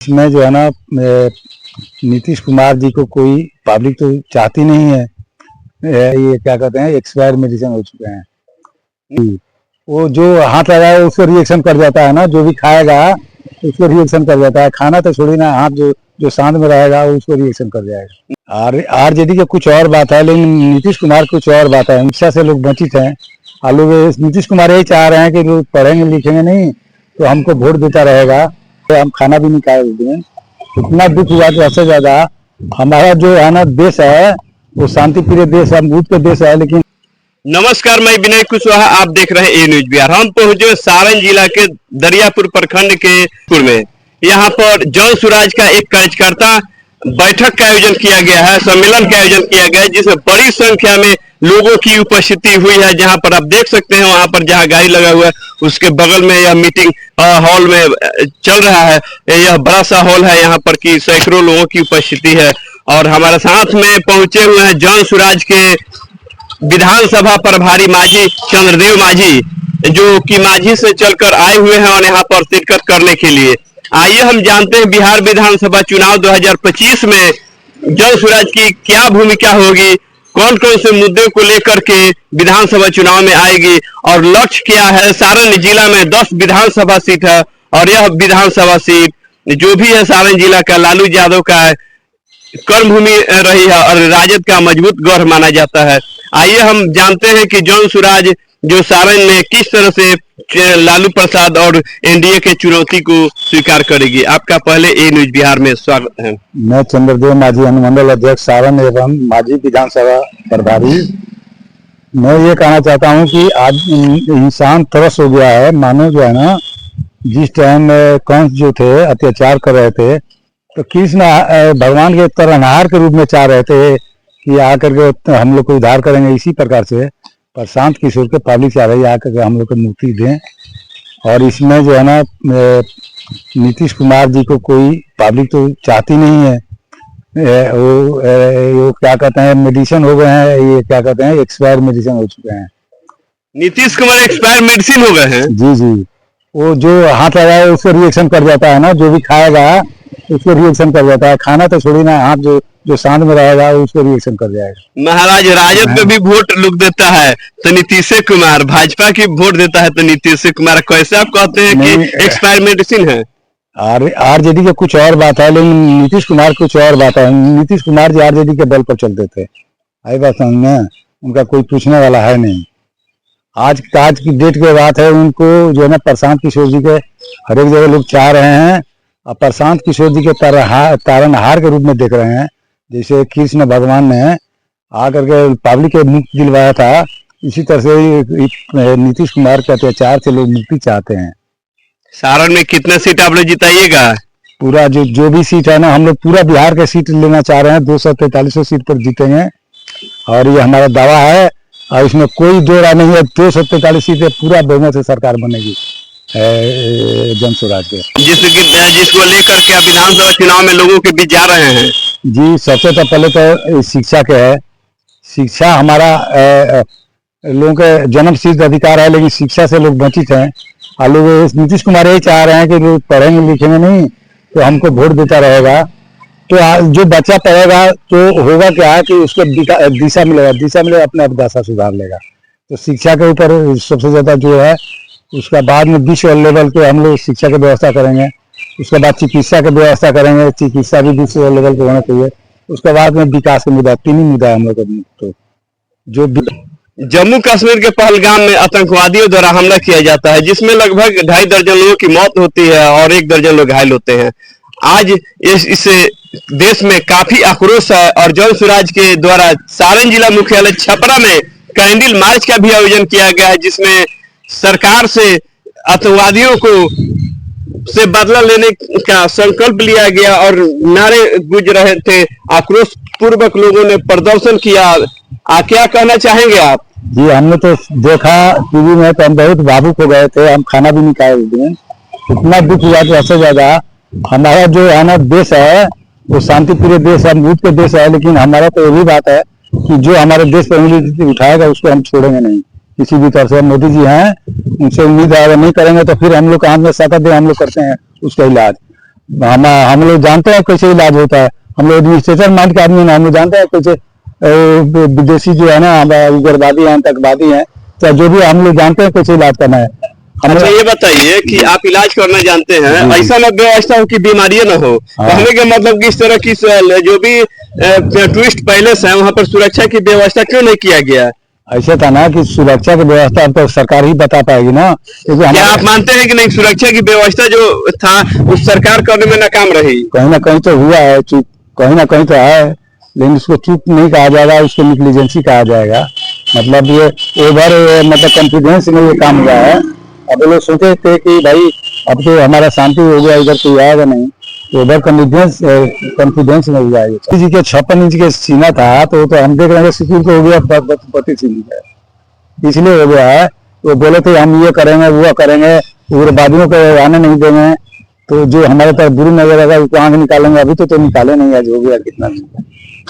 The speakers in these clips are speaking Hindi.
इसमें जो है ना नीतीश कुमार जी को कोई पब्लिक तो चाहती नहीं है। ये क्या कहते हैं, एक्सपायर मेडिसिन हो चुके हैं। वो जो हाथ लगाए उसको रिएक्शन कर जाता है ना, जो भी खाएगा उसको रिएक्शन कर जाता है। खाना तो छोड़ी ना, हाथ जो जो शांत में रहेगा उसको रिएक्शन कर जाएगा। आरजेडी का कुछ और बात है, लेकिन नीतीश कुमार कुछ और बात है। शिक्षा से लोग वंचित हैं और लोग नीतीश कुमार यही चाह रहे हैं कि लोग पढ़ेंगे लिखेंगे नहीं तो हमको वोट देता रहेगा, तो हम खाना भी नहीं खाए उस दिन। इतना दुख हुआ कि सबसे ज्यादा हमारा जो है ना देश है वो शांति प्रिय देश है, अमरूद का देश है। लेकिन नमस्कार, मैं विनय कुशवाहा, आप देख रहे हैं ए न्यूज बिहार। हम पहुंचे सारण जिला के दरियापुर प्रखंड के पुर में। यहाँ पर जन सुराज का एक कार्यकर्ता बैठक का आयोजन किया गया है, सम्मेलन का आयोजन किया गया है, जिसमें बड़ी संख्या में लोगों की उपस्थिति हुई है। जहां पर आप देख सकते हैं, वहां पर जहां गाड़ी लगा हुआ है उसके बगल में यह मीटिंग हॉल में चल रहा है। यह बड़ा सा हॉल है, यहाँ पर की सैकड़ों लोगों की उपस्थिति है। और हमारे साथ में पहुंचे हुए हैं जन सुराज के विधानसभा प्रभारी मांझी चंद्रदेव मांझी, जो कि मांझी से चलकर आए हुए हैं और यहाँ पर शिरकत करने के लिए। आइए हम जानते हैं बिहार विधानसभा चुनाव 2025 में जन सुराज की क्या भूमिका होगी, कौन कौन से मुद्दे को लेकर के विधानसभा चुनाव में आएगी और लक्ष्य क्या है। सारण जिला में 10 विधानसभा सीट है और यह विधानसभा सीट जो भी है सारण जिला का लालू यादव का कर्मभूमि रही है और राजद का मजबूत गढ़ माना जाता है। आइए हम जानते हैं कि जन सुराज जो सारण में किस तरह से लालू प्रसाद और एनडीए के चुनौती को स्वीकार करेगी। आपका पहले ए न्यूज बिहार में स्वागत है। मैं चंद्रदेव मांझी, अनुमंडल अध्यक्ष सारण एवं मांझी विधानसभा प्रभारी। मैं ये कहना चाहता हूँ कि आज इंसान तरस हो गया है। मानो जो है ना, जिस टाइम कंस जो थे अत्याचार कर रहे थे तो कृष्ण भगवान के तरनहार के रूप में चाह रहे थे कि आकर के हम लोग को उद्धार करेंगे। इसी प्रकार से प्रशांत किशोर के पब्लिक चाह रही है आकर के हम लोग को मुक्ति दें। और इसमें जो है ना नीतीश कुमार जी को कोई पब्लिक तो चाहती नहीं है। वो क्या कहते हैं, मेडिसिन हो गए हैं, ये क्या कहते हैं, एक्सपायर मेडिसिन हो चुके हैं। नीतीश कुमार एक्सपायर मेडिसिन हो गए हैं। जी जी, वो जो हाथ लगाए उसको रिएक्शन कर जाता है ना, जो भी खाएगा उसको रिएक्शन कर जाता है। खाना तो छोड़ी ना, हाथ जो शांत में रहेगा उसको रिएक्शन कर जाएगा। महाराज, राजद पे भी वोट लोग देता है तो नीतीश कुमार, भाजपा की वोट देता है तो नीतीश कुमार। कैसे आप कहते हैं कि एक्सपायर मेडिसिन है? आरजेडी का कुछ और बात है, लेकिन नीतीश कुमार कुछ और बात है। नीतीश कुमार जी आरजेडी के बल पर चलते थे, आई बात समझ में, उनका कोई पूछने वाला है नहीं। आज की डेट की बात है, उनको जो है ना प्रशांत किशोर जी के हर एक जगह लोग चाह रहे हैं और प्रशांत किशोर जी के तारनहार के रूप में देख रहे हैं। जैसे कृष्ण भगवान ने आकर के पब्लिक के मुक्ति दिलवाया था, इसी तरह से नीतीश कुमार के अत्याचार से लोग मुक्ति चाहते हैं। सारण में कितने सीट आप लोग जिताइएगा? पूरा जो भी सीट है ना, हम लोग पूरा बिहार के सीट लेना चाह रहे हैं। 243 सीट पर जीतेंगे और ये हमारा दावा है और इसमें कोई दो राय नहीं है। 243 सीटें पूरा बहुमत से सरकार बनेगी जन स्वराज के। जिसको लेकर के आप विधानसभा चुनाव में लोगों के बीच जा रहे हैं। जी, सबसे तो पहले तो शिक्षा के है। शिक्षा हमारा लोगों के जन्म सिद्ध अधिकार है, लेकिन शिक्षा से लोग वंचित हैं और लोग नीतीश कुमार यही चाह रहे हैं कि लोग पढ़ेंगे लिखेंगे नहीं तो हमको वोट देता रहेगा। तो जो बच्चा पढ़ेगा तो होगा क्या कि उसको दिशा मिलेगा, अपने आप दशा सुधार लेगा। तो शिक्षा के ऊपर सबसे ज्यादा जो है, उसका बाद में विश्व लेवल पे हम लोग शिक्षा की व्यवस्था करेंगे। उसके बाद चिकित्सा की व्यवस्था करेंगे, चिकित्सा भी विश्व लेवल पे होना चाहिए। उसके बाद में विकास का मुद्दा, 3 ही मुद्दा है हम लोग का। तो जो जम्मू कश्मीर के पहलगाम में आतंकवादियों द्वारा हमला किया जाता है, जिसमें लगभग 2.5 दर्जन लोगों की मौत होती है और 1 दर्जन लोग घायल होते हैं। आज इस देश में काफी आक्रोश है और जन सुराज के द्वारा सारण जिला मुख्यालय छपरा में कैंडल मार्च का भी आयोजन किया गया है, जिसमें सरकार से आतंकवादियों को से बदला लेने का संकल्प लिया गया और नारे गूंज रहे थे। आक्रोश पूर्वक लोगों ने प्रदर्शन किया। क्या कहना चाहेंगे आप? जी, हमने तो देखा टीवी में तो हम बहुत भावुक हो गए थे। हम खाना भी नहीं खाए उस दिन। इतना दुख हुआ कि सबसे ज्यादा हमारा जो है ना देश है वो शांति प्रिय देश है, अमरूद के देश है। लेकिन हमारा तो यही बात है कि जो हमारे देश पर उंगली उठाएगा उसको हम छोड़ेंगे नहीं किसी भी तरह से। मोदी जी हैं, उनसे उम्मीद है, अगर नहीं करेंगे तो फिर हम लोग हाथ में साकत दे, हम लोग करते हैं उसका इलाज। हम लोग जानते हैं कैसे इलाज होता है। हम लोग एडमिनिस्ट्रेटर माइंड के आदमी ना, हम लोग जानते हैं कैसे विदेशी जो है ना, उग्रवादी हैं, आतंकवादी हैं, तो जो भी हम लोग जानते हैं कैसे इलाज करना है। अच्छा ये बताइए कि आप इलाज करना जानते हैं, ऐसा ना व्यवस्था हो कि बीमारियां ना हो। कहने का मतलब कि इस तरह की जो भी टूरिस्ट पैलेस है वहाँ पर सुरक्षा की व्यवस्था क्यों नहीं किया गया? ऐसा था ना कि सुरक्षा की व्यवस्था अब तो सरकार ही बता पाएगी ना, क्योंकि क्या आप मानते हैं कि नहीं सुरक्षा की व्यवस्था जो था उस सरकार करने में नाकाम रही? कहीं ना कहीं तो हुआ है चूक, कहीं ना कहीं तो है, लेकिन उसको चूक नहीं कहा जाएगा, उसको निग्लिजेंसी कहा जाएगा। मतलब ये ओवर मतलब कॉन्फिडेंस में ये काम हुआ है। अब लोग सोचे थे कि भाई अब तो हमारा शांति हो गया, इधर कोई आएगा नहीं, तो ओवर कॉन्फिडेंस में हुआ है। जी के 56 इंच के सीना था, तो हम देख रहे हैं सिक्योर को हो गया 32 इंच का, इसलिए हो गया है। वो बोले थे हम ये करेंगे वो करेंगे, उग्रवादियों को आने नहीं देंगे, तो जो हमारे पास बुरी नजर आएगा उसको आगे निकालेंगे। अभी तो निकाले नहीं, आज हो गया कितना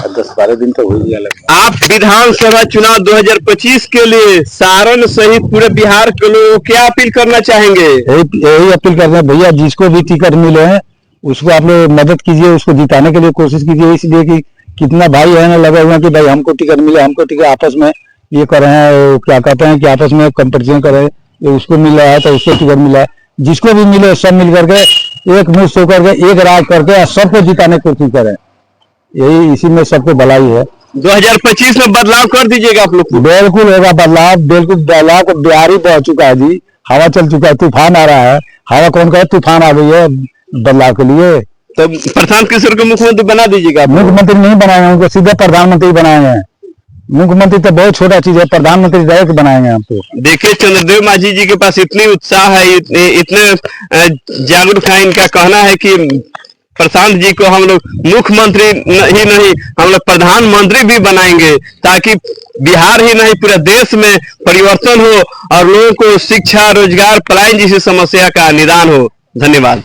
10-12 दिन तो हो गया। आप विधानसभा चुनाव 2025 के लिए सारण सहित पूरे बिहार के लोगों को क्या अपील करना चाहेंगे? यही अपील कर रहे हैं भैया, जिसको भी टिकट मिले हैं उसको आप लोग मदद कीजिए, उसको जिताने के लिए कोशिश कीजिए। इसलिए कि कितना भाई है ना लगा हुआ कि भाई हमको टिकट मिले, हमको टिकट, आपस में ये कर रहे हैं, क्या कहते हैं कि आपस में कंपटीशन कर रहे हैं, उसको मिल रहा है तो उसको टिकट मिला है। जिसको भी मिले सब मिल करके एक मुश्त होकर के एक राज करके सबको जिताने की कोशिश करें, यही इसी में सबको भलाई है। 2025 में बदलाव कर दीजिएगा आप लोग? बिल्कुल होगा बदलाव, बिल्कुल बदलाव। तो बिहार ही बह चुका है जी, हवा चल चुका है, तूफान आ रहा है। हवा कौन कहे, तूफान आ गई है बदलाव के लिए। तो प्रशांत किशोर को मुख्यमंत्री बना दीजिएगा? मुख्यमंत्री नहीं बनाएंगे, उनको सीधे प्रधानमंत्री बनाएंगे। मुख्यमंत्री तो बहुत छोटा चीज है, प्रधानमंत्री डायरेक्ट बनाएंगे हम तो। देखिए चंद्रदेव माझी जी के पास इतनी उत्साह है, इतने जागरूक है। इनका कहना है कि प्रशांत जी को हम लोग मुख्यमंत्री ही नहीं, हम लोग प्रधानमंत्री भी बनाएंगे, ताकि बिहार ही नहीं पूरे देश में परिवर्तन हो और लोगों को शिक्षा, रोजगार, पलायन जैसी समस्या का निदान हो। धन्यवाद।